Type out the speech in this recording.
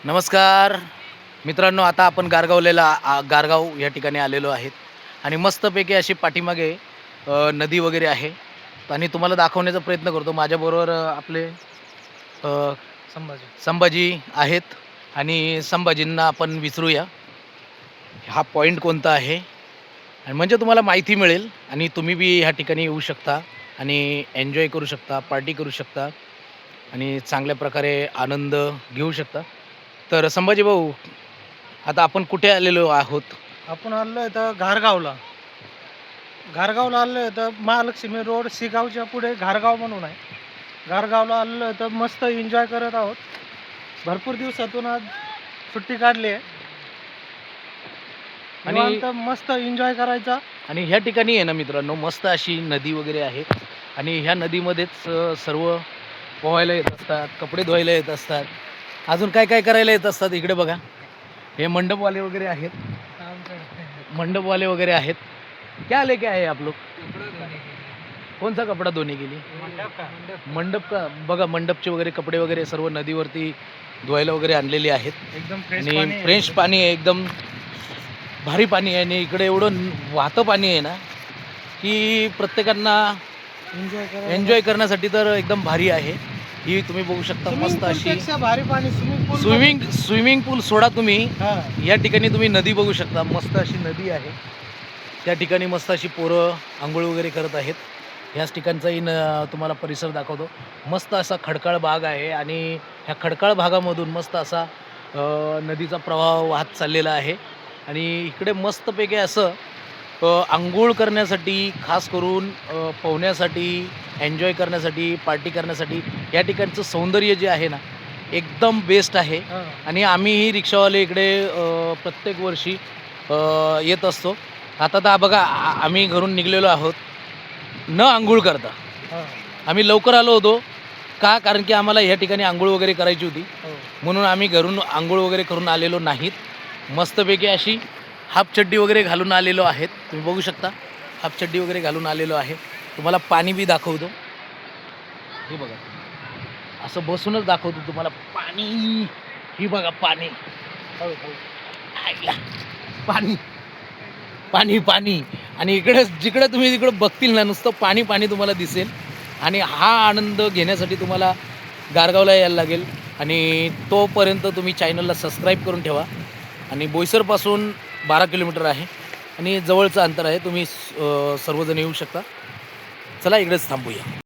नमस्कार मित्रांनो, आता आपण गारगाव या ठिकाणी आलेलो आहेत आणि मस्तपैकी अशी पाठीमागे नदी वगैरे आहे आणि तुम्हाला दाखवण्याचा प्रयत्न करतो. माझ्याबरोबर आपले संभाजी. संभाजी आहेत आणि संभाजींना आपण विचारूया हा पॉईंट कोणता आहे आणि म्हणजे तुम्हाला माहिती मिळेल आणि तुम्ही बी ह्या ठिकाणी येऊ शकता आणि एन्जॉय करू शकता, पार्टी करू शकता आणि चांगल्या प्रकारे आनंद घेऊ शकता. तर संभाजी भाऊ, आता आपण कुठे आलेलो आहोत? आपण आलोय तर घारगावला. घारगावला आलोय तर महालक्ष्मी रोड शिगावच्या पुढे घारगाव म्हणून आहे. घारगावला आलेलो तर मस्त एन्जॉय करत आहोत. भरपूर दिवसातून आज सुट्टी काढली आहे आणि निवांत मस्त एन्जॉय करायचा. आणि ह्या ठिकाणी आहे ना मित्रांनो, मस्त अशी नदी वगैरे आहे आणि ह्या नदीमध्येच सर्व पोहायला येत असतात, कपडे धुवायला येत असतात, अजून काय काय करायला येत असतात. इकडे बघा, हे मंडपवाले वगैरे आहेत, मंडपवाले वगैरे आहेत. क्या लेके आहे आप लोग? कौन सा कपडा धोने के लिए? मंडप का बघा, मंडपचे वगैरे कपडे वगैरे सर्व नदीवरती धुवायला वगैरे आणलेले आहेत एकदम आणि फ्रेश पाणी आहे, एकदम भारी पाणी आहे आणि इकडे एवढं वाहतं पाणी आहे ना की प्रत्येकांना एन्जॉय करण्यासाठी तर एकदम भारी आहे. ही तुम्ही बघू शकता मस्त अशी भारी पाणी स्विमिंग पूल सोडा तुम्ही, हा. या ठिकाणी तुम्ही नदी बघू शकता. मस्त अशी नदी आहे, त्या ठिकाणी मस्त अशी पोरं आंघोळ वगैरे करत आहेत. ह्याच ठिकाणचाही तुम्हाला परिसर दाखवतो. मस्त असा खडकाळ भाग आहे आणि ह्या खडकाळ भागामधून मस्त असा नदीचा प्रवाह वाहत चाललेला आहे आणि इकडे मस्तपैकी असं अंघोळ करण्यासाठी, खास करून पोहण्यासाठी, एन्जॉय करण्यासाठी, पार्टी करण्यासाठी या ठिकाणचं सौंदर्य जे आहे ना, एकदम बेस्ट आहे. आणि आम्हीही रिक्षावाले इकडे प्रत्येक वर्षी येत असतो. आता तर बघा, आम्ही घरून निघलेलो आहोत न अंघोळ करता. आम्ही लवकर आलो होतो का, कारण की आम्हाला ह्या ठिकाणी अंघोळ वगैरे करायची होती, म्हणून आम्ही घरून अंघोळ वगैरे करून आलेलो नाहीत. मस्तपैकी अशी हाफ चड्डी वगैरे घालून आलेलो आहेत, तुम्ही बघू शकता. हाफ चड्डी वगैरे घालून आलेलो आहे. तुम्हाला पाणी बी दाखवतो, हे बघा, असं बसूनच दाखवतो तुम्हाला पाणी. ही बघा पाणी, पाणी पाणी पाणी आणि इकडे जिकडे तुम्ही तिकडे बघतील ना, नुसतं पाणी पाणी तुम्हाला दिसेल. आणि हा आनंद घेण्यासाठी तुम्हाला गारगावला यायला लागेल आणि तोपर्यंत तुम्ही चॅनलला सबस्क्राईब करून ठेवा. आणि बोईसरपासून 12 किलोमीटर आहे आणि जवळचं अंतर आहे. तुम्ही सर्वजण येऊ शकता. चला इकडेच थांबूया.